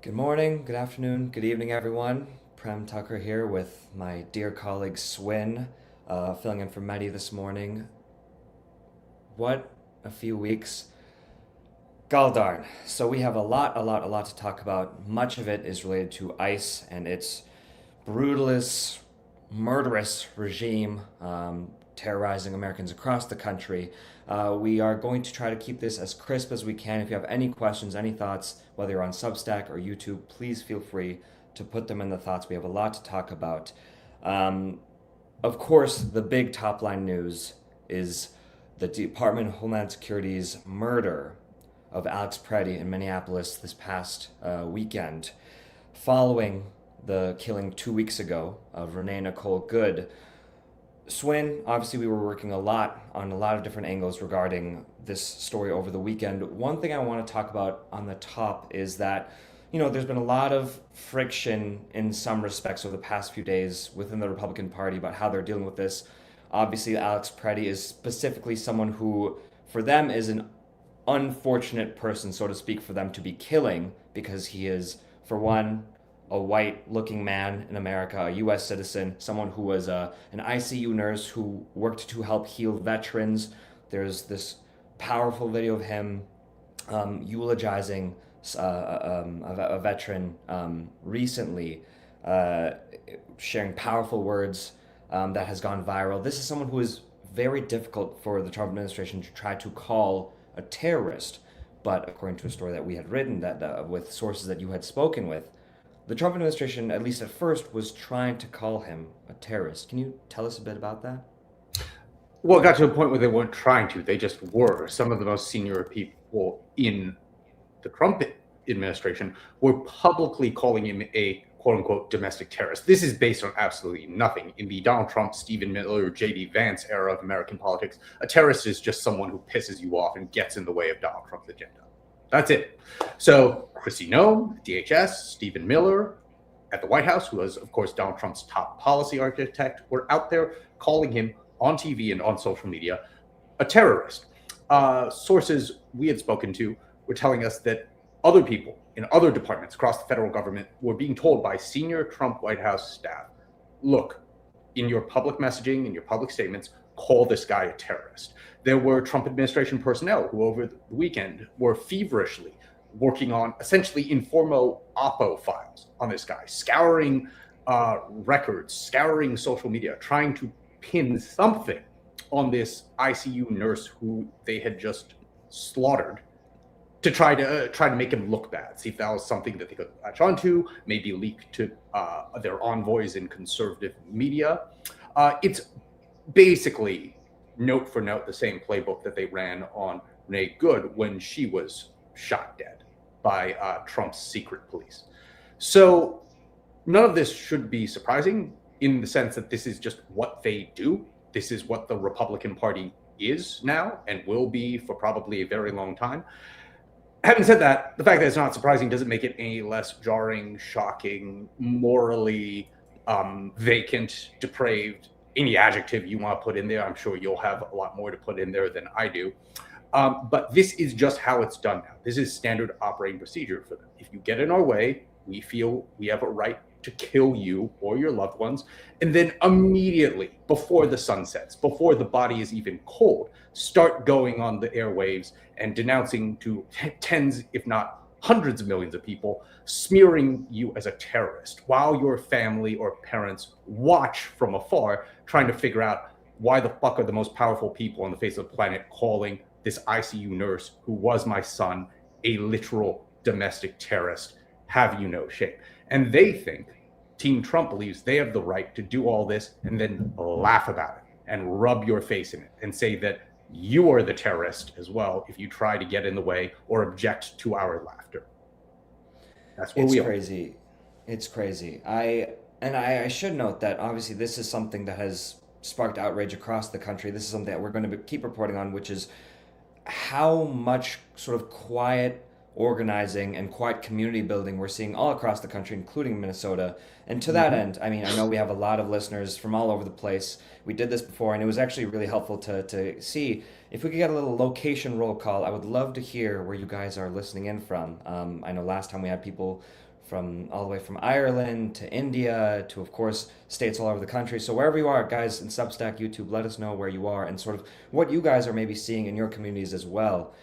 Good morning, good afternoon, good evening, everyone. Prem Thakker here with my dear colleague Swin, filling in for Mehdi this morning. What a few weeks. Gall darn. So we have a lot to talk about. Much of it is related to ICE and its brutalist, murderous regime terrorizing Americans across the country. We are going to try to keep this as crisp as we can. If you have any questions, any thoughts, whether you're on Substack or YouTube, please feel free to put them in the thoughts. We have a lot to talk about. Um, of course, the big top line news is the Department of Homeland Security's murder of Alex Pretti in Minneapolis this past weekend, following the killing 2 weeks ago of Renee Nicole Good. Swin, obviously, we were working a lot on a lot of different angles regarding this story over the weekend. One thing I want to talk about on the top is that, there's been a lot of friction in some respects over the past few days within the Republican Party about how they're dealing with this. Obviously, Alex Pretti is specifically someone who, for them, is an unfortunate person, so to speak, for them to be killing because he is, for one, a white looking man in America, a US citizen, someone who was an ICU nurse who worked to help heal veterans. There's this powerful video of him eulogizing a veteran recently, uh, sharing powerful words that has gone viral. This is someone who is very difficult for the Trump administration to try to call a terrorist. But according to a story that we had written, that with sources that you had spoken with, the Trump administration, at least at first, was trying to call him a terrorist. Can you tell us a bit about that? Well, it got to a point where they weren't trying to. They just were. Some of the most senior people in the Trump administration were publicly calling him a quote unquote domestic terrorist. This is based on absolutely nothing. In the Donald Trump, Stephen Miller, J.D. Vance era of American politics, a terrorist is just someone who pisses you off and gets in the way of Donald Trump's agenda. That's it. So Chrissy Noem, DHS, Stephen Miller at the White House, who was, of course, Donald Trump's top policy architect, were out there calling him on TV and on social media a terrorist. Sources we had spoken to were telling us that other people in other departments across the federal government were being told by senior Trump White House staff, look, in your public messaging, in your public statements, call this guy a terrorist. There were Trump administration personnel who over the weekend were feverishly working on essentially informal Oppo files on this guy, scouring records, scouring social media, trying to pin something on this ICU nurse who they had just slaughtered to try to make him look bad, see if that was something that they could latch onto, maybe leak to their envoys in conservative media. It's basically note for note the same playbook that they ran on Renee Good when she was shot dead by Trump's secret police. So none of this should be surprising in the sense that this is just what they do. This is what the Republican Party is now and will be for probably a very long time. Having said that, the fact that it's not surprising doesn't make it any less jarring, shocking, morally vacant, depraved, any adjective you want to put in there. I'm sure you'll have a lot more to put in there than I do. But this is just how it's done now. This is standard operating procedure for them. If you get in our way, we feel we have a right to kill you or your loved ones. And then immediately, before the sun sets, before the body is even cold, start going on the airwaves and denouncing to tens, if not hundreds of millions of people, smearing you as a terrorist while your family or parents watch from afar, trying to figure out why the fuck are the most powerful people on the face of the planet calling this ICU nurse who was my son a literal domestic terrorist. Have you no shame? And they think, Team Trump believes they have the right to do all this and then laugh about it and rub your face in it and say that you are the terrorist as well if you try to get in the way or object to our laughter. That's where It's we are. crazy. It's crazy. I should note that obviously this is something that has sparked outrage across the country. This is something that we're going to keep reporting on, which is how much sort of quiet organizing and quiet community building we're seeing all across the country, including Minnesota. And to that Mm-hmm. end, I mean, I know we have a lot of listeners from all over the place. We did this before, and it was actually really helpful to see. If we could get a little location roll call, I would love to hear where you guys are listening in from. I know last time we had people from all the way from Ireland to India to, of course, states all over the country. So wherever you are, guys, in Substack, YouTube, let us know where you are and sort of what you guys are maybe seeing in your communities as well.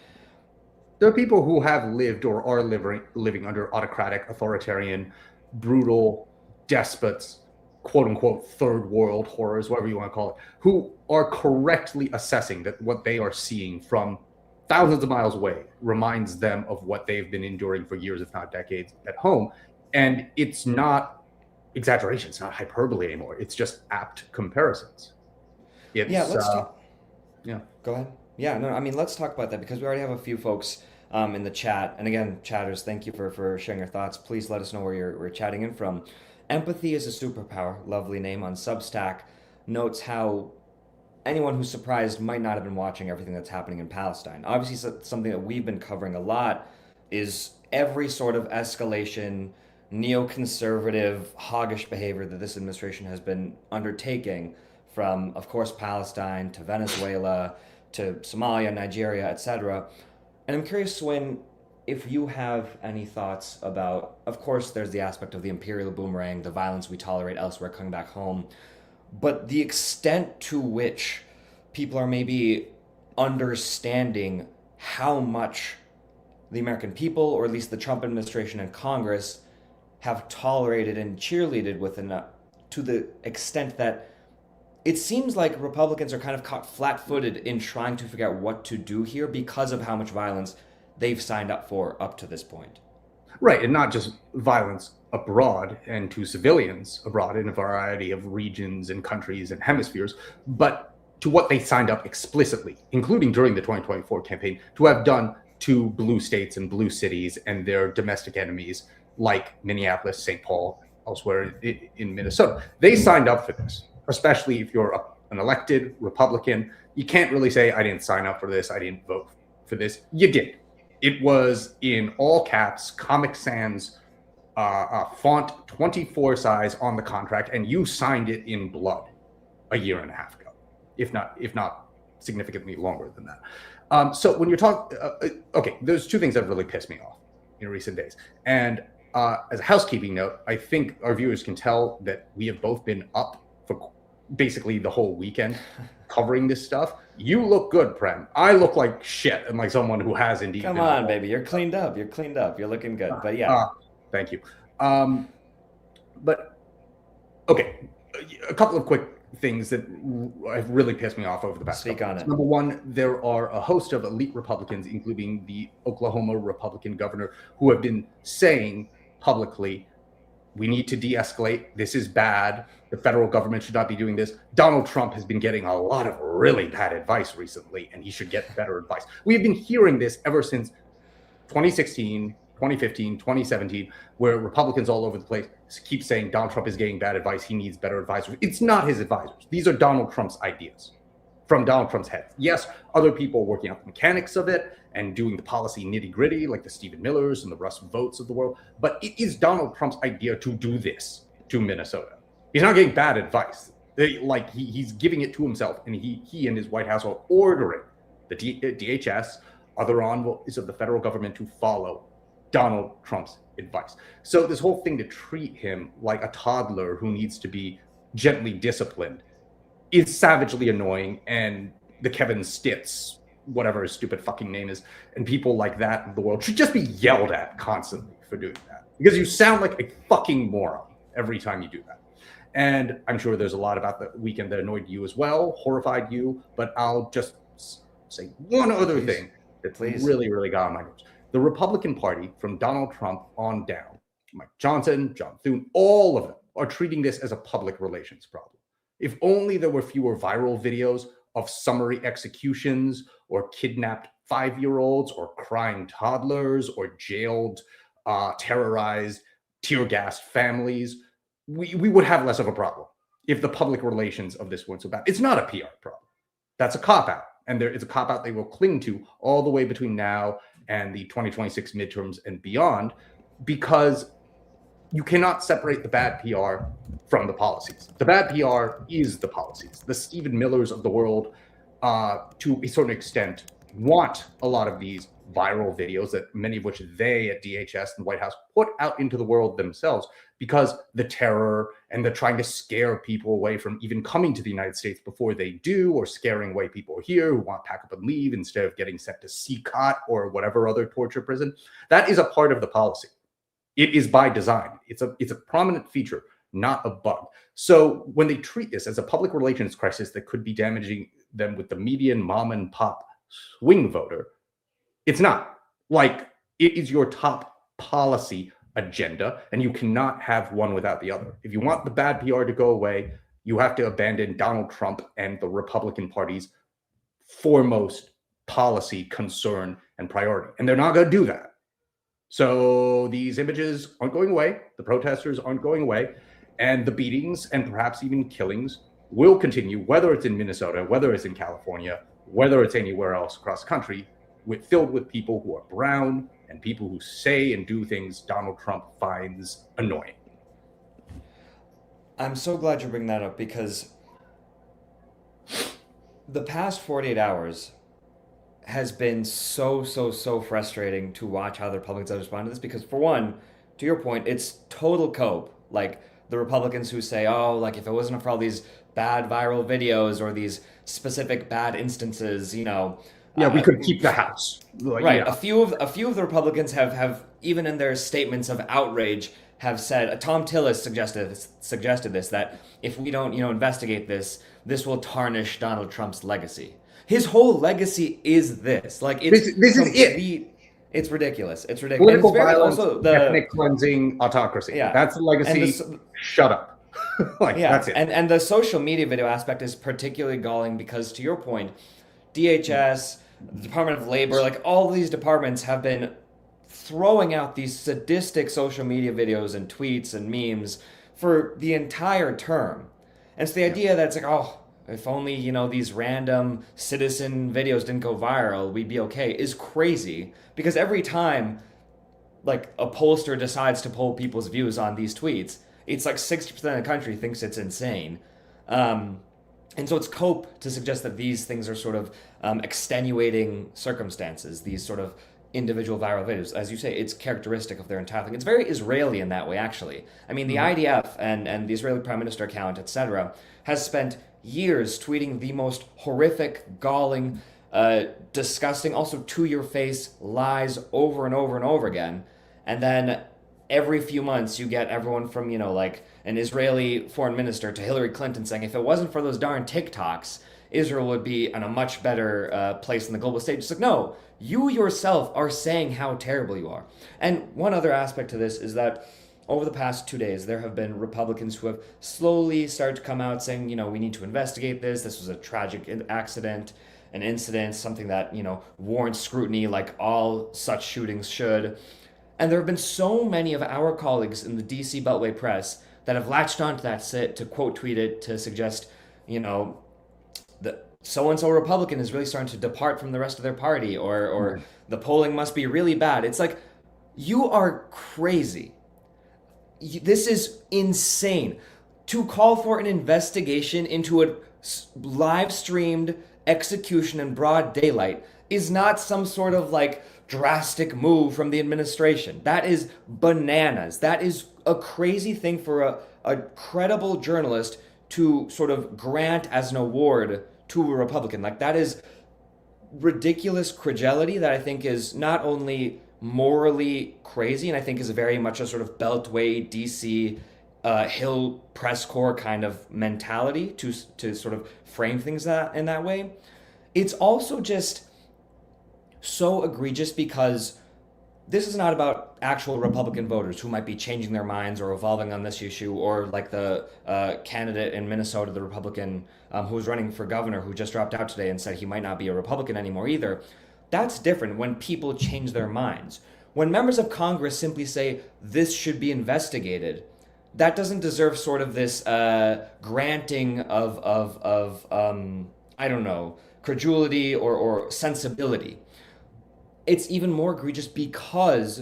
There are people who have lived or are living under autocratic, authoritarian, brutal despots, quote unquote, third world horrors, whatever you want to call it, who are correctly assessing that what they are seeing from thousands of miles away reminds them of what they've been enduring for years, if not decades, at home. And it's not exaggeration, it's not hyperbole anymore. It's just apt comparisons. It's, Yeah, let's talk. yeah. Go ahead. Yeah, no, I mean, let's talk about that because we already have a few folks in the chat. And again, chatters, thank you for sharing your thoughts. Please let us know where you're chatting in from. Empathy is a superpower, lovely name on Substack, notes how anyone who's surprised might not have been watching everything that's happening in Palestine. Obviously, something that we've been covering a lot is every sort of escalation, neoconservative, hoggish behavior that this administration has been undertaking from, of course, Palestine to Venezuela to Somalia, Nigeria, etc. And I'm curious, Swin, if you have any thoughts about, of course, there's the aspect of the imperial boomerang, the violence we tolerate elsewhere coming back home, but the extent to which people are maybe understanding how much the American people, or at least the Trump administration and Congress, have tolerated and cheerleaded within to the extent that it seems like Republicans are kind of caught flat-footed in trying to figure out what to do here because of how much violence they've signed up for up to this point. Right, and not just violence abroad and to civilians abroad in a variety of regions and countries and hemispheres, but to what they signed up explicitly, including during the 2024 campaign, to have done to blue states and blue cities and their domestic enemies like Minneapolis, St. Paul, elsewhere in Minnesota. They signed up for this, especially if you're an elected Republican. You can't really say, I didn't sign up for this, I didn't vote for this. You did. It was in all caps, Comic Sans font 24 size on the contract, and you signed it in blood a year and a half ago, if not significantly longer than that. So when you're talking, okay, there's two things that really pissed me off in recent days. And as a housekeeping note, I think our viewers can tell that we have both been up for basically the whole weekend covering this stuff. You look good, Prem. I look like shit and like someone who has indeed. Come on, baby. You're cleaned up. You're cleaned up. You're looking good. But yeah. Thank you. But okay, a couple of quick things that have really pissed me off over the past. Speak on it. Number one, there are a host of elite Republicans, including the Oklahoma Republican governor, who have been saying publicly, we need to de-escalate. This is bad. The federal government should not be doing this. Donald Trump has been getting a lot of really bad advice recently, and he should get better advice. We have been hearing this ever since 2016, 2015, 2017, where Republicans all over the place keep saying Donald Trump is getting bad advice. He needs better advisors. It's not his advisors. These are Donald Trump's ideas from Donald Trump's head. Yes, other people are working out the mechanics of it and doing the policy nitty gritty, like the Stephen Millers and the Russ Votes of the world. But it is Donald Trump's idea to do this to Minnesota. He's not getting bad advice. He's giving it to himself, and he and his White House are ordering the DHS, other envoys of the federal government, to follow Donald Trump's advice. So this whole thing to treat him like a toddler who needs to be gently disciplined is savagely annoying, and the Kevin Stitz, whatever his stupid fucking name is, and people like that in the world should just be yelled at constantly for doing that, because you sound like a fucking moron every time you do that. And I'm sure there's a lot about the weekend that annoyed you as well, horrified you, but I'll just say one other thing that really, really got on my nerves. The Republican Party, from Donald Trump on down, Mike Johnson, John Thune, all of them are treating this as a public relations problem. If only there were fewer viral videos of summary executions or kidnapped 5-year-olds or crying toddlers or jailed, terrorized, tear-gassed families, we would have less of a problem if the public relations of this weren't so bad. It's not a PR problem. That's a cop-out. And it's a cop-out they will cling to all the way between now and the 2026 midterms and beyond, because you cannot separate the bad PR from the policies. The bad PR is the policies. The Stephen Millers of the world, to a certain extent, want a lot of these viral videos that many of which they at DHS and the White House put out into the world themselves, because the terror and the trying to scare people away from even coming to the United States before they do, or scaring away people here who want to pack up and leave instead of getting sent to CCOT or whatever other torture prison. That is a part of the policy. It is by design. It's a prominent feature, not a bug. So when they treat this as a public relations crisis that could be damaging them with the median mom and pop swing voter, it's not. Like, it is your top policy agenda, and you cannot have one without the other. If you want the bad PR to go away, you have to abandon Donald Trump and the Republican Party's foremost policy concern and priority. And they're not going to do that. So these images aren't going away. The protesters aren't going away. And the beatings and perhaps even killings will continue, whether it's in Minnesota, whether it's in California, whether it's anywhere else across the country, filled with people who are brown and people who say and do things Donald Trump finds annoying. I'm so glad you bring that up, because the past 48 hours has been so frustrating to watch how the Republicans have responded to this. Because, for one, to your point, it's total cope. Like, the Republicans who say, oh, like, if it wasn't for all these bad viral videos or these specific bad instances, we could keep the House. Right. Yeah. A few of the Republicans have even in their statements of outrage have said, Tom Tillis suggested this, that if we don't, investigate this, this will tarnish Donald Trump's legacy. His whole legacy is this. Like, it's this is it. It's ridiculous. It's ridiculous. Political violence, also ethnic cleansing, autocracy. Yeah. That's the legacy. Shut up. That's it. And the social media video aspect is particularly galling because, to your point, DHS, the Department of Labor, like, all these departments have been throwing out these sadistic social media videos and tweets and memes for the entire term. And it's the idea that it's like, oh, if only, these random citizen videos didn't go viral, we'd be okay, is crazy. Because every time, like, a pollster decides to poll people's views on these tweets, it's like 60% of the country thinks it's insane. And so it's cope to suggest that these things are sort of extenuating circumstances, these sort of individual viral videos. As you say, it's characteristic of their entire thing. It's very Israeli in that way, actually. I mean, the IDF and the Israeli Prime Minister account, etc., has spent years tweeting the most horrific, galling, disgusting, also to-your-face lies over and over and over again. And then every few months you get everyone from, like an Israeli foreign minister to Hillary Clinton saying, if it wasn't for those darn TikToks, Israel would be on a much better place in the global stage. It's like, no, you yourself are saying how terrible you are. And one other aspect to this is that over the past 2 days, there have been Republicans who have slowly started to come out saying, we need to investigate this. This was a tragic accident, an incident, something that, warrants scrutiny like all such shootings should. And there have been so many of our colleagues in the DC Beltway press that have latched onto that to quote tweet it, to suggest, that so-and-so Republican is really starting to depart from the rest of their party, or the polling must be really bad. It's like, you are crazy. This is insane. To call for an investigation into a live-streamed execution in broad daylight is not some sort of, like, drastic move from the administration. That is bananas. That is a crazy thing for a credible journalist to sort of grant as an award to a Republican. Like, that is ridiculous credulity that I think is not only morally crazy, and I think is very much a sort of Beltway, DC, Hill press corps kind of mentality to sort of frame things in that way. It's also just so egregious because this is not about actual Republican voters who might be changing their minds or evolving on this issue, or like the candidate in Minnesota, the Republican who was running for governor, who just dropped out today and said he might not be a Republican anymore either. That's different when people change their minds. When members of Congress simply say this should be investigated, that doesn't deserve sort of this granting of I don't know, credulity or sensibility. It's even more egregious because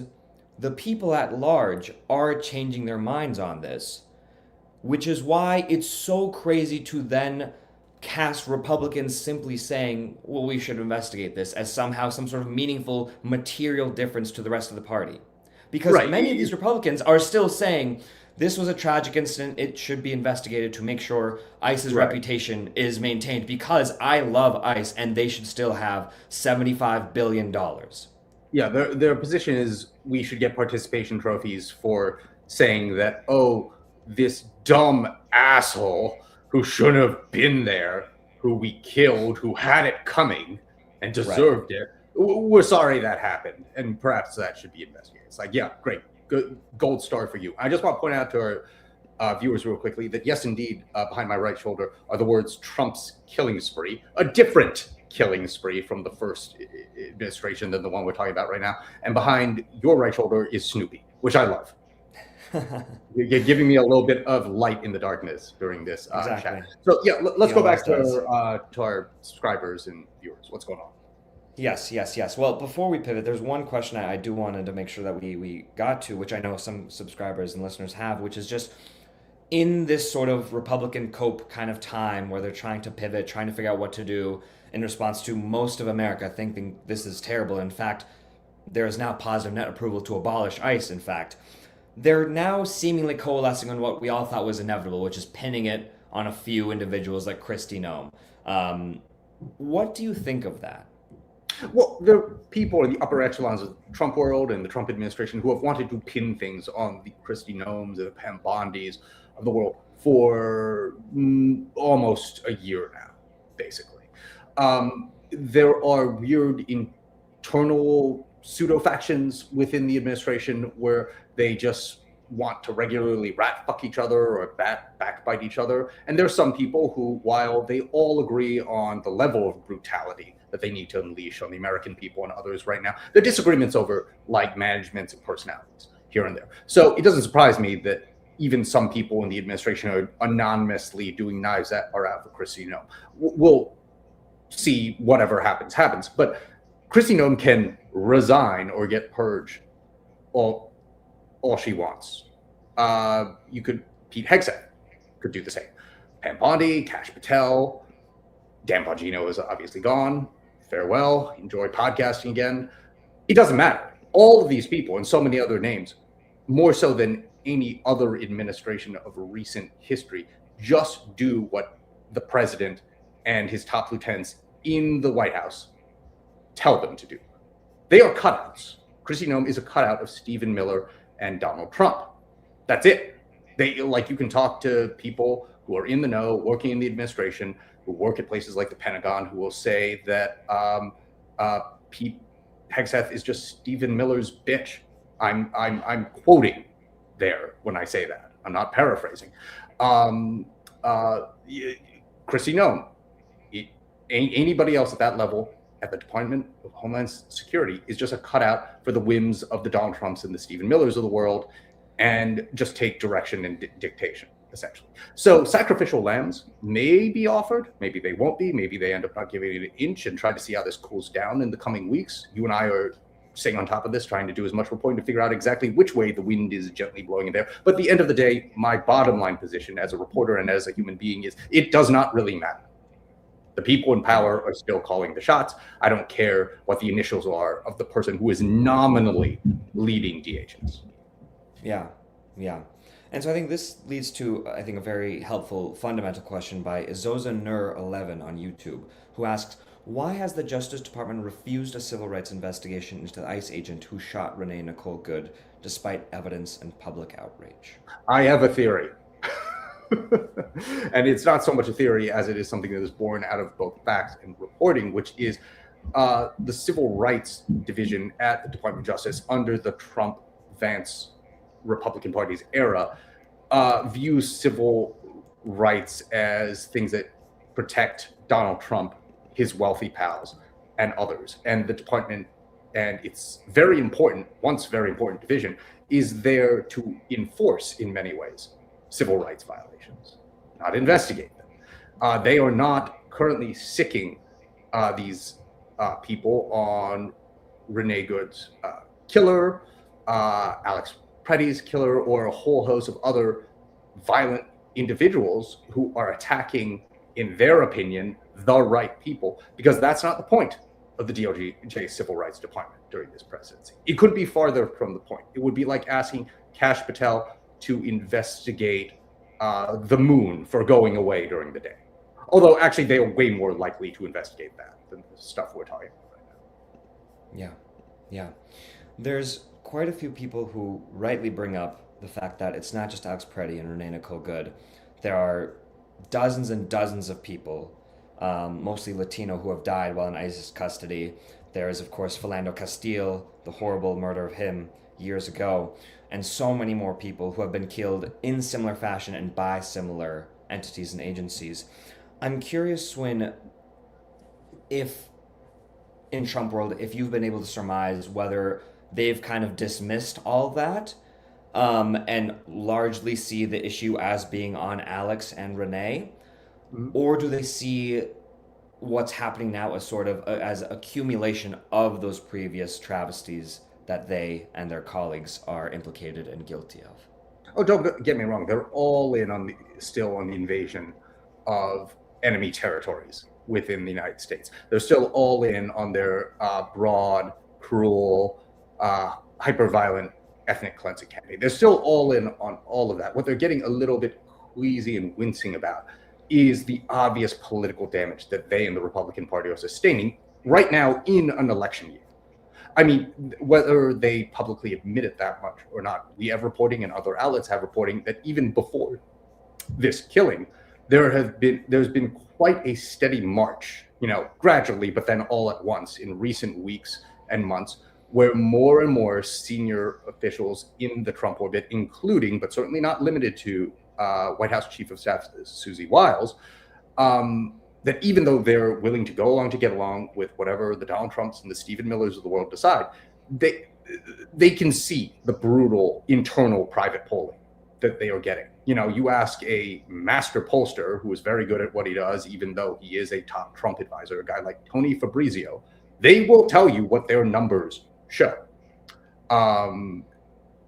the people at large are changing their minds on this, which is why it's so crazy to then cast Republicans simply saying, well, we should investigate this as somehow some sort of meaningful material difference to the rest of the party. Because Right. many of these Republicans are still saying this was a tragic incident. It should be investigated to make sure ICE's Right. reputation is maintained because I love ICE and they should still have $75 billion. Yeah, their position is we should get participation trophies for saying that, oh, this dumb asshole who shouldn't have been there, who we killed, who had it coming and deserved it, we're sorry that happened, and perhaps that should be investigated. It's like, yeah, great, good, gold star for you. I just want to point out to our viewers real quickly that yes, indeed, behind my right shoulder are the words Trump's killing spree, a different killing spree from the first administration than the one we're talking about right now. And behind your right shoulder is Snoopy, which I love. You're giving me a little bit of light in the darkness during this Exactly. chat. So yeah, let's go back always to our subscribers and viewers. What's going on? Yes. Well, before we pivot, there's one question I do wanted to make sure that we got to, which I know some subscribers and listeners have, which is just in this sort of Republican cope kind of time where they're trying to pivot, trying to figure out what to do in response to most of America thinking this is terrible. In fact, there is now positive net approval to abolish ICE, in fact. They're now seemingly coalescing on what we all thought was inevitable, which is pinning it on a few individuals like Kristi Noem. What do you think of that? Well, there are people in the upper echelons of the Trump world and the Trump administration who have wanted to pin things on the Kristi Noems and the Pam Bondis of the world for almost a year now, basically. There are weird internal pseudo factions within the administration where they just want to regularly rat fuck each other or backbite each other. And there's some people who, while they all agree on the level of brutality that they need to unleash on the American people and others right now, there are disagreements over like managements and personalities here and there. So it doesn't surprise me that even some people in the administration are anonymously doing knives that are out for Kristi Noem. We'll see whatever happens. But Kristi Noem can resign or get purged all she wants. You could, Pete Hegseth could do the same. Pam Bondi, Kash Patel, Dan Bongino is obviously gone. Farewell. Enjoy podcasting again. It doesn't matter. All of these people and so many other names, more so than any other administration of recent history, just do what the president and his top lieutenants in the White House tell them to do. They are cutouts. Kristi Noem is a cutout of Stephen Miller and Donald Trump. That's it. You can talk to people who are in the know, working in the administration, who work at places like the Pentagon, who will say that Pete Hegseth is just Stephen Miller's bitch. I'm quoting there when I say that. I'm not paraphrasing. Kristi Noem, anybody else at that level at the Department of Homeland Security is just a cutout for the whims of the Donald Trumps and the Stephen Millers of the world, and just take direction and dictation, essentially. So sacrificial lambs may be offered, maybe they won't be, maybe they end up not giving it an inch and try to see how this cools down in the coming weeks. You and I are staying on top of this, trying to do as much reporting to figure out exactly which way the wind is gently blowing in there. But at the end of the day, my bottom line position as a reporter and as a human being is it does not really matter. The people in power are still calling the shots. I don't care what the initials are of the person who is nominally leading DHS. Yeah. And so I think this leads to, a very helpful fundamental question by Izoza Nur 11 on YouTube, who asks, why has the Justice Department refused a civil rights investigation into the ICE agent who shot Renee Nicole Good, despite evidence and public outrage? I have a theory. And it's not so much a theory as it is something that is born out of both facts and reporting, which is the Civil Rights Division at the Department of Justice under the Trump-Vance Republican Party's era views civil rights as things that protect Donald Trump, his wealthy pals, and others. And the department and its once very important division is there to enforce, in many ways, civil rights violations, not investigate them. They are not currently sicking these people on Renee Good's killer, Alex Pretti's killer, or a whole host of other violent individuals who are attacking in their opinion, the right people, because that's not the point of the DOJ Civil Rights Department during this presidency. It couldn't be farther from the point. It would be like asking Kash Patel to investigate the moon for going away during the day. Although actually they are way more likely to investigate that than the stuff we're talking about right now. Yeah, yeah. There's quite a few people who rightly bring up the fact that it's not just Alex Pretti and Renee Nicole Good. There are dozens and dozens of people, mostly Latino, who have died while in ISIS custody. There is, of course, Philando Castile, the horrible murder of him years ago, and so many more people who have been killed in similar fashion and by similar entities and agencies. I'm curious, Swin, if in Trump world, if you've been able to surmise whether they've kind of dismissed all that, and largely see the issue as being on Alex and Renee, or do they see what's happening now as sort of as accumulation of those previous travesties that they and their colleagues are implicated and guilty of? Oh, don't get me wrong. They're all in on still on the invasion of enemy territories within the United States. They're still all in on their broad, cruel, hyper-violent ethnic cleansing campaign. They're still all in on all of that. What they're getting a little bit queasy and wincing about is the obvious political damage that they and the Republican Party are sustaining right now in an election year. I mean, whether they publicly admit it that much or not, we have reporting and other outlets have reporting that even before this killing, there's been quite a steady march, gradually, but then all at once in recent weeks and months, where more and more senior officials in the Trump orbit, including, but certainly not limited to, White House Chief of Staff Susie Wiles, that even though they're willing to go along to get along with whatever the Donald Trumps and the Stephen Millers of the world decide, they can see the brutal internal private polling that they are getting. You ask a master pollster who is very good at what he does, even though he is a top Trump advisor, a guy like Tony Fabrizio, they will tell you what their numbers show. And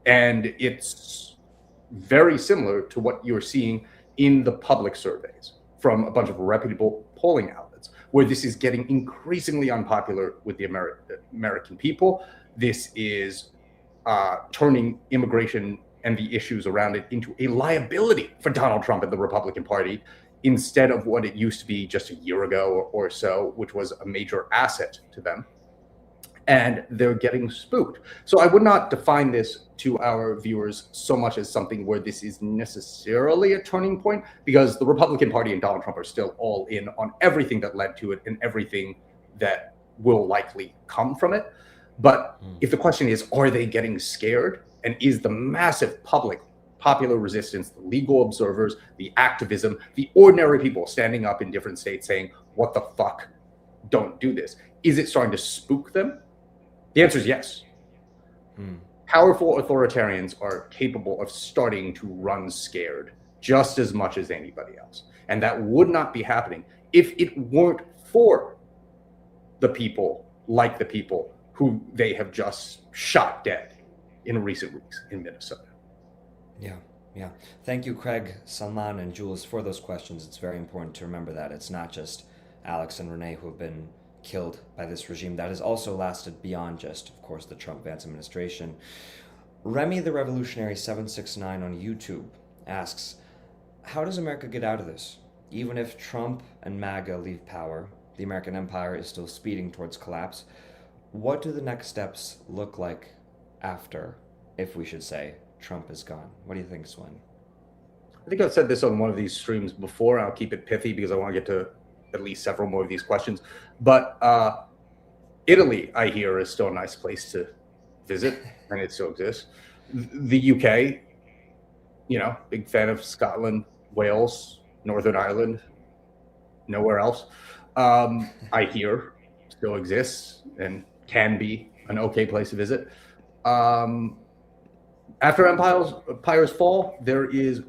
it's very similar to what you're seeing in the public surveys from a bunch of reputable polling outlets, where this is getting increasingly unpopular with the American people. This is turning immigration and the issues around it into a liability for Donald Trump and the Republican Party, instead of what it used to be just a year ago or so, which was a major asset to them. And they're getting spooked. So I would not define this to our viewers so much as something where this is necessarily a turning point, because the Republican Party and Donald Trump are still all in on everything that led to it and everything that will likely come from it. But if the question is, are they getting scared? And is the massive popular resistance, the legal observers, the activism, the ordinary people standing up in different states saying, what the fuck, don't do this, is it starting to spook them? The answer is yes. Powerful authoritarians are capable of starting to run scared just as much as anybody else. And that would not be happening if it weren't for the people like the people who they have just shot dead in recent weeks in Minnesota. Yeah. Thank you, Craig, Salman, and Jules, for those questions. It's very important to remember that it's not just Alex and Renee who have been killed by this regime. That has also lasted beyond just, of course, the Trump-Vance administration. Remy the Revolutionary 769 on YouTube asks, how does America get out of this? Even if Trump and MAGA leave power, the American empire is still speeding towards collapse. What do the next steps look like after, if we should say, Trump is gone? What do you think, Swin? I think I've said this on one of these streams before. I'll keep it pithy because I want to get to at least several more of these questions. But Italy, I hear, is still a nice place to visit, and it still exists. The UK, big fan of Scotland, Wales, Northern Ireland, nowhere else. I hear still exists and can be an okay place to visit. After empires fall, there is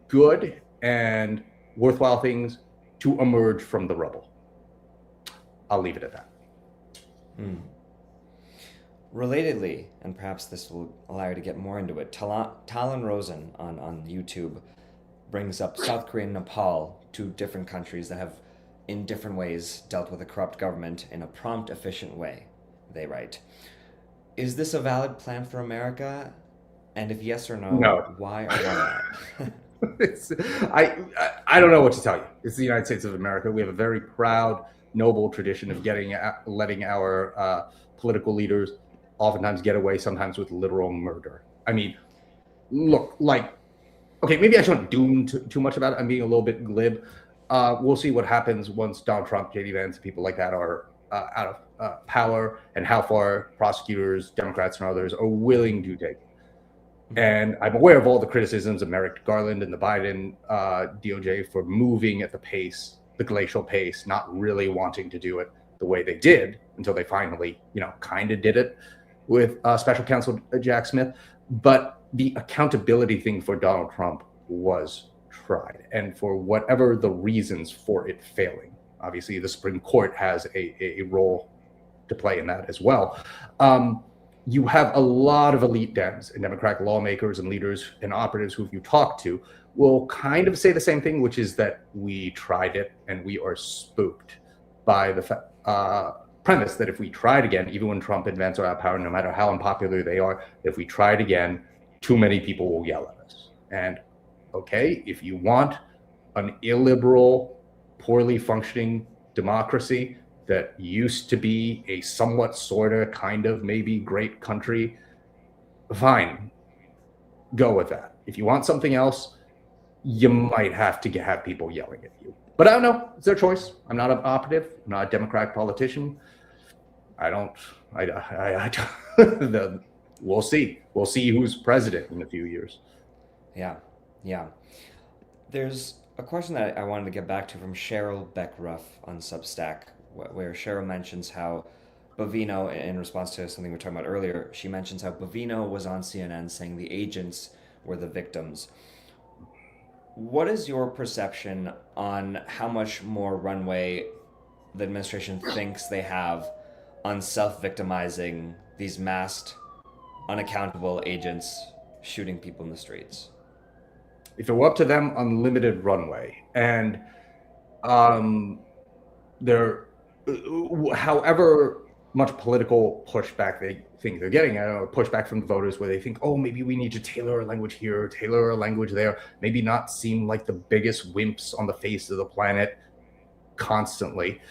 good and worthwhile things to emerge from the rubble. I'll leave it at that. Relatedly, and perhaps this will allow you to get more into it, Talon Rosen on YouTube brings up South Korea and Nepal, two different countries that have, in different ways, dealt with a corrupt government in a prompt, efficient way, they write. Is this a valid plan for America? And if yes or no, No. why or why not? It's, I don't know what to tell you. It's the United States of America. We have a very proud, noble tradition of letting our political leaders oftentimes get away, sometimes with literal murder. I mean, look, like, okay, maybe I shouldn't doom too much about it. I'm being a little bit glib. We'll see what happens once Donald Trump, JD Vance, people like that are out of power, and how far prosecutors, Democrats, and others are willing to take it. And I'm aware of all the criticisms of Merrick Garland and the Biden DOJ for moving at the glacial pace, not really wanting to do it the way they did until they finally, kind of did it with Special Counsel Jack Smith. But the accountability thing for Donald Trump was tried, and for whatever the reasons for it failing, obviously the Supreme Court has a role to play in that as well. You have a lot of elite Dems and Democratic lawmakers and leaders and operatives who, if you talk to, will kind of say the same thing, which is that we tried it and we are spooked by the premise that if we tried again, even when Trump and Vance are out of power, no matter how unpopular they are, if we tried again, too many people will yell at us. And okay, if you want an illiberal, poorly functioning democracy that used to be a somewhat, sort of, kind of, maybe great country, fine, go with that. If you want something else, you might have to have people yelling at you. But I don't know. It's their choice. I'm not an operative. I'm not a Democratic politician. We'll see. We'll see who's president in a few years. Yeah, yeah. There's a question that I wanted to get back to from Cheryl Beckruff on Substack, where Cheryl mentions how Bovino, in response to something we were talking about earlier, she mentions how Bovino was on CNN saying the agents were the victims. What is your perception on how much more runway the administration thinks they have on self-victimizing these masked, unaccountable agents shooting people in the streets? If it were up to them, unlimited runway. And however much political pushback they think they're getting, or pushback from the voters where they think, oh, maybe we need to tailor our language here, tailor our language there, maybe not seem like the biggest wimps on the face of the planet constantly.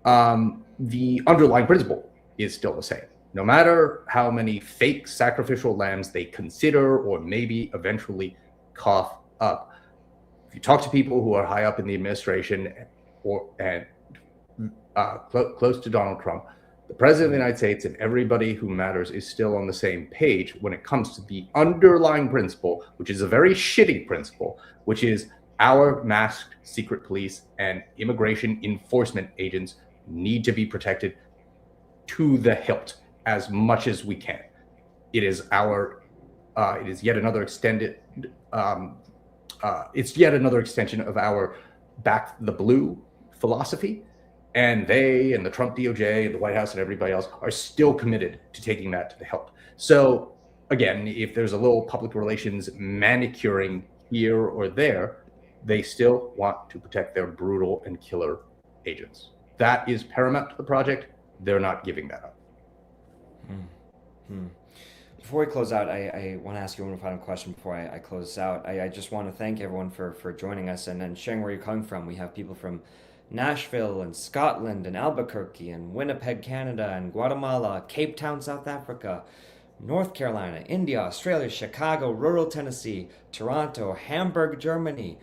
The underlying principle is still the same. No matter how many fake sacrificial lambs they consider or maybe eventually cough up, if you talk to people who are high up in the administration and close to Donald Trump, the president of the United States and everybody who matters is still on the same page when it comes to the underlying principle, which is a very shitty principle, which is our masked secret police and immigration enforcement agents need to be protected to the hilt as much as we can. It is yet another extension of our back the blue philosophy. And they and the Trump DOJ and the White House and everybody else are still committed to taking that to the hilt. So again, if there's a little public relations manicuring here or there, they still want to protect their brutal and killer agents. That is paramount to the project. They're not giving that up. Before we close out, I want to ask you one final question before I close out. I just want to thank everyone for joining us and sharing where you're coming from. We have people from Nashville and Scotland and Albuquerque and Winnipeg, Canada and Guatemala, Cape Town, South Africa, North Carolina, India, Australia, Chicago, rural Tennessee, Toronto, Hamburg, Germany,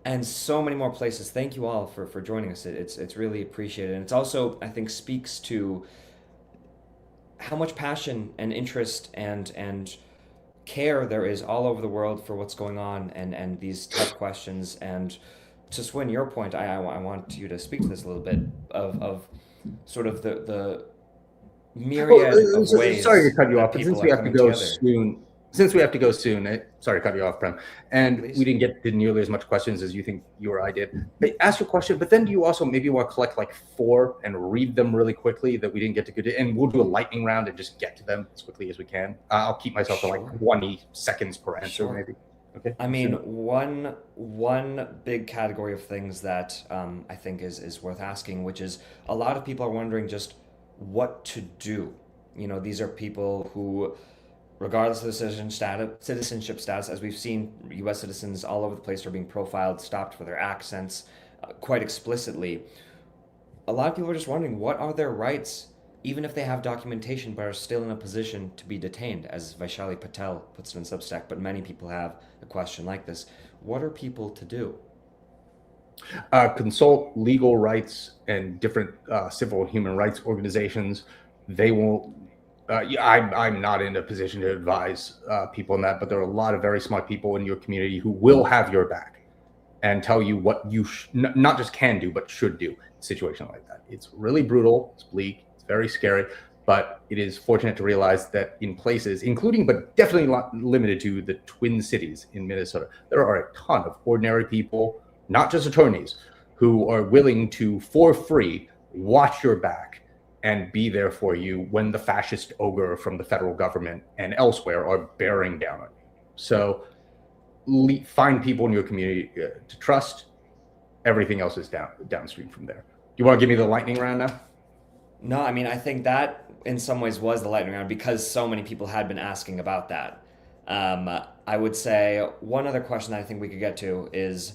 and so many more places. Thank you all for joining us. It's really appreciated. And it's also, I think, speaks to how much passion and interest and care there is all over the world for what's going on and these tough questions. And to Swin, your point, I want you to speak to this a little bit of sort of the myriad of ways. Sorry to cut you off, but since we have to go soon, sorry to cut you off, Prem, and please. We didn't get to nearly as much questions as you think you or I did. Ask your question, but then do you also maybe want to collect like 4 and read them really quickly that we didn't get to get to, and we'll do a lightning round and just get to them as quickly as we can. I'll keep myself to like 20 seconds per answer, maybe. Okay. I mean, one big category of things that I think is worth asking, which is a lot of people are wondering just what to do. You know, these are people who, regardless of the citizenship status, as we've seen, U.S. citizens all over the place are being profiled, stopped for their accents, quite explicitly. A lot of people are just wondering what are their rights, even if they have documentation but are still in a position to be detained, as Vaishali Patel puts it in Substack, but many people have a question like this. What are people to do? Consult legal rights and different civil and human rights organizations. They will. Yeah, I'm not in a position to advise people on that, but there are a lot of very smart people in your community who will have your back and tell you what you not just can do, but should do in a situation like that. It's really brutal. It's bleak. It's very scary. But it is fortunate to realize that in places, including but definitely not limited to the Twin Cities in Minnesota, there are a ton of ordinary people, not just attorneys, who are willing to, for free, watch your back and be there for you when the fascist ogre from the federal government and elsewhere are bearing down on you. So find people in your community to trust. Everything else is downstream from there. Do you want to give me the lightning round now? No, I mean, I think that in some ways was the lightning round because so many people had been asking about that. I would say one other question that I think we could get to is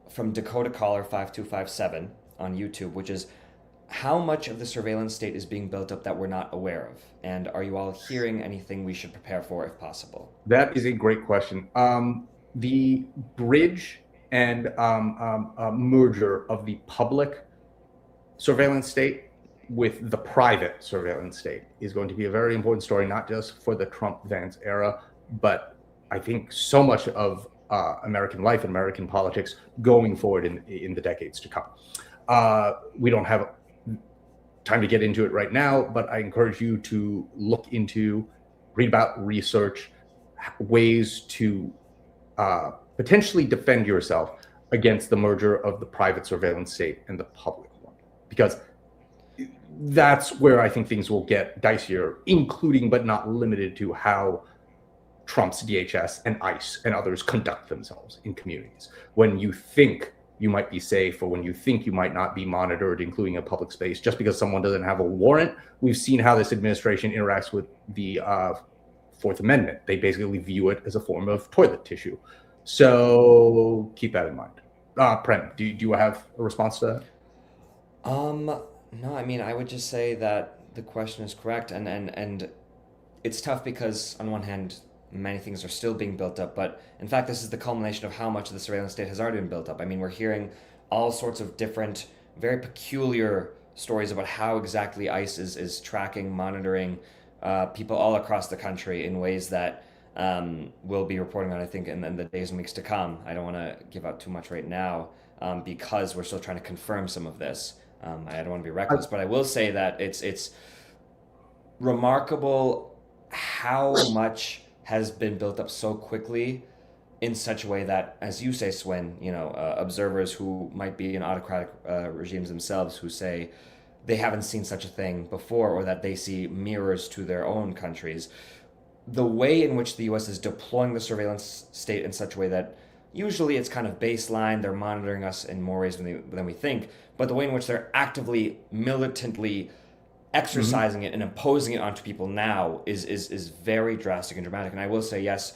from Dakota Caller 5257 on YouTube, which is how much of the surveillance state is being built up that we're not aware of? And are you all hearing anything we should prepare for if possible? That is a great question. The bridge and merger of the public surveillance state with the private surveillance state is going to be a very important story, not just for the Trump-Vance era, but I think so much of American life and American politics going forward in the decades to come. We don't have time to get into it right now, but I encourage you to look into, read about, research ways to potentially defend yourself against the merger of the private surveillance state and the public one, because that's where I think things will get dicier, including but not limited to how Trump's DHS and ICE and others conduct themselves in communities. When you think you might be safe or when you think you might not be monitored, including a public space, just because someone doesn't have a warrant, we've seen how this administration interacts with the Fourth Amendment. They basically view it as a form of toilet tissue. So keep that in mind. Prem, do you have a response to that? No, I mean, I would just say that the question is correct, and it's tough because on one hand, many things are still being built up, but in fact, this is the culmination of how much of the surveillance state has already been built up. I mean, we're hearing all sorts of different, very peculiar stories about how exactly ICE is tracking, monitoring people all across the country in ways that we'll be reporting on, I think, in the days and weeks to come. I don't want to give out too much right now because we're still trying to confirm some of this. I don't want to be reckless, but I will say that it's remarkable how much has been built up so quickly in such a way that, as you say, Swin, observers who might be in autocratic regimes themselves who say they haven't seen such a thing before or that they see mirrors to their own countries. The way in which the U.S. is deploying the surveillance state in such a way that usually it's kind of baseline, they're monitoring us in more ways than we think, but the way in which they're actively, militantly exercising it and imposing it onto people now is very drastic and dramatic. And I will say, yes,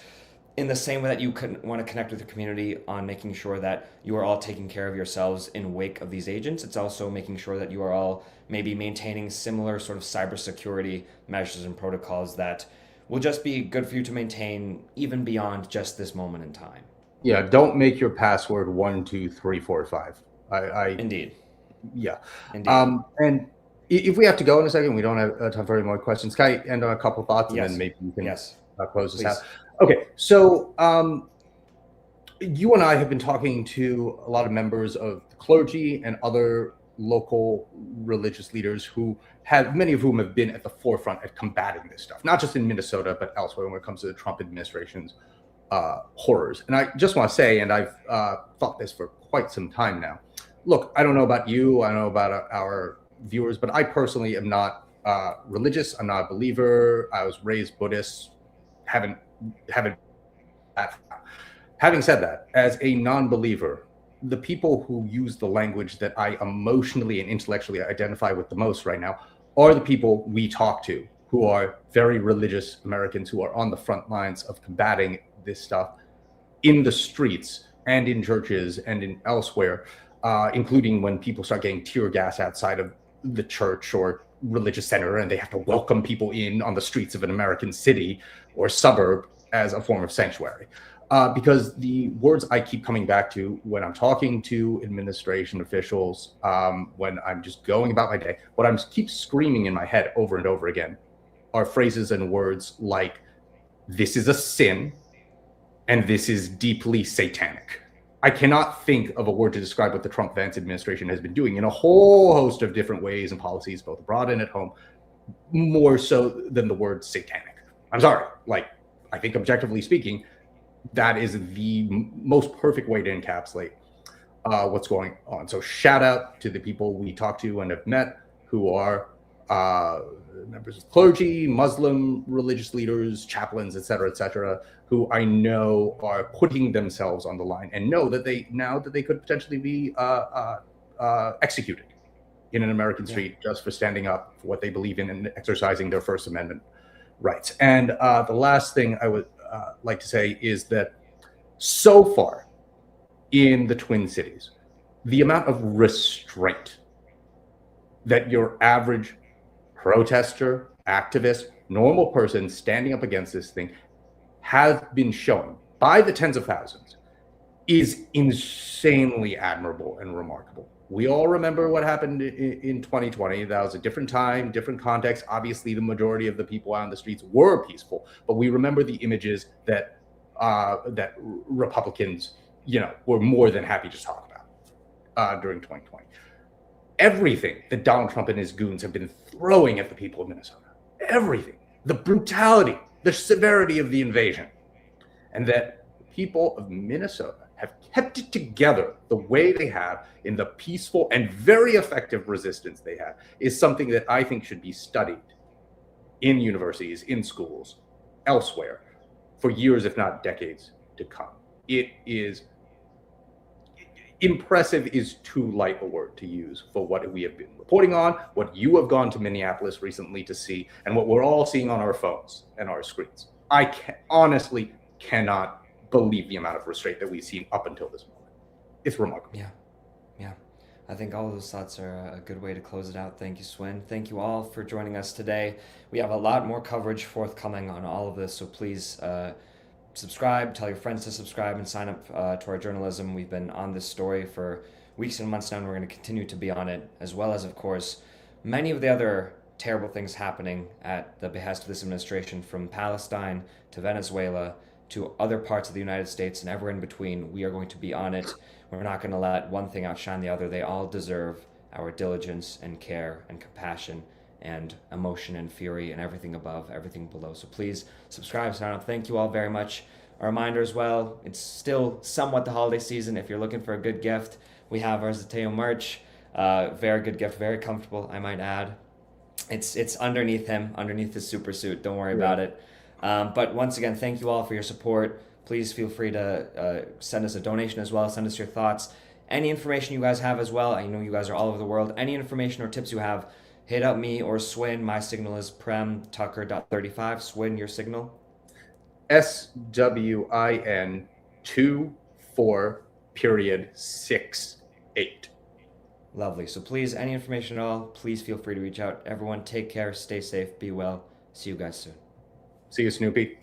in the same way that you want to connect with your community on making sure that you are all taking care of yourselves in wake of these agents, it's also making sure that you are all maybe maintaining similar sort of cybersecurity measures and protocols that will just be good for you to maintain even beyond just this moment in time. Yeah, don't make your password 12345. Indeed. Yeah. Indeed. And if we have to go in a second, we don't have time for any more questions. Can I end on a couple thoughts and then maybe you can close this out? Okay, so you and I have been talking to a lot of members of the clergy and other local religious leaders who many of whom have been at the forefront at combating this stuff, not just in Minnesota, but elsewhere when it comes to the Trump administration's horrors. And I just want to say, and I've thought this for quite some time now, look, I don't know about you, I don't know about our viewers, but I personally am not religious. I'm not a believer. I was raised Buddhist, haven't Having said that, as a non-believer, the people who use the language that I emotionally and intellectually identify with the most right now are the people we talk to, who are very religious Americans who are on the front lines of combating this stuff in the streets and in churches and in elsewhere, including when people start getting tear gas outside of the church or religious center and they have to welcome people in on the streets of an American city or suburb as a form of sanctuary. Because the words I keep coming back to when I'm talking to administration officials, when I'm just going about my day, what I'm keep screaming in my head over and over again are phrases and words like, this is a sin and this is deeply satanic. I cannot think of a word to describe what the Trump-Vance administration has been doing in a whole host of different ways and policies, both abroad and at home, more so than the word satanic. I'm sorry, I think objectively speaking, that is the most perfect way to encapsulate what's going on. So shout out to the people we talk to and have met who are members of clergy, Muslim religious leaders, chaplains, et cetera, who I know are putting themselves on the line and know that they could potentially be executed in an American street just for standing up for what they believe in and exercising their First Amendment rights. And the last thing I would like to say is that so far in the Twin Cities, the amount of restraint that your average protester, activist, normal person standing up against this thing has been shown by the tens of thousands is insanely admirable and remarkable. We all remember what happened in 2020. That was a different time, different context. Obviously, the majority of the people out on the streets were peaceful, but we remember the images that that Republicans, were more than happy to talk about during 2020. Everything that Donald Trump and his goons have been throwing at the people of Minnesota, everything, the brutality, the severity of the invasion, and that people of Minnesota have kept it together the way they have in the peaceful and very effective resistance they have is something that I think should be studied in universities, in schools, elsewhere for years, if not decades to come. It is impressive is too light a word to use for what we have been reporting on, what you have gone to Minneapolis recently to see, and what we're all seeing on our phones and our screens. I honestly cannot believe the amount of restraint that we've seen up until this moment. It's remarkable. Yeah. I think all of those thoughts are a good way to close it out. Thank you, Swin. Thank you all for joining us today. We have a lot more coverage forthcoming on all of this, so please subscribe, tell your friends to subscribe, and sign up to our journalism. We've been on this story for weeks and months now, and we're going to continue to be on it, as well as, of course, many of the other terrible things happening at the behest of this administration, from Palestine to Venezuela to other parts of the United States and everywhere in between. We are going to be on it. We're not going to let one thing outshine the other. They all deserve our diligence and care and compassion and emotion and fury and everything above, everything below. So please subscribe, sign up. Thank you all very much. A reminder as well, it's still somewhat the holiday season. If you're looking for a good gift, we have our Zeteo merch. Very good gift, very comfortable, I might add. It's underneath his super suit. Don't worry about it. But once again, thank you all for your support. Please feel free to send us a donation as well. Send us your thoughts. Any information you guys have as well. I know you guys are all over the world. Any information or tips you have, hit up me or Swin. My signal is Prem Thakker.35. Swin, your signal? SWIN 24.68. Lovely. So please, any information at all, please feel free to reach out. Everyone, take care, stay safe, be well. See you guys soon. See you, Snoopy.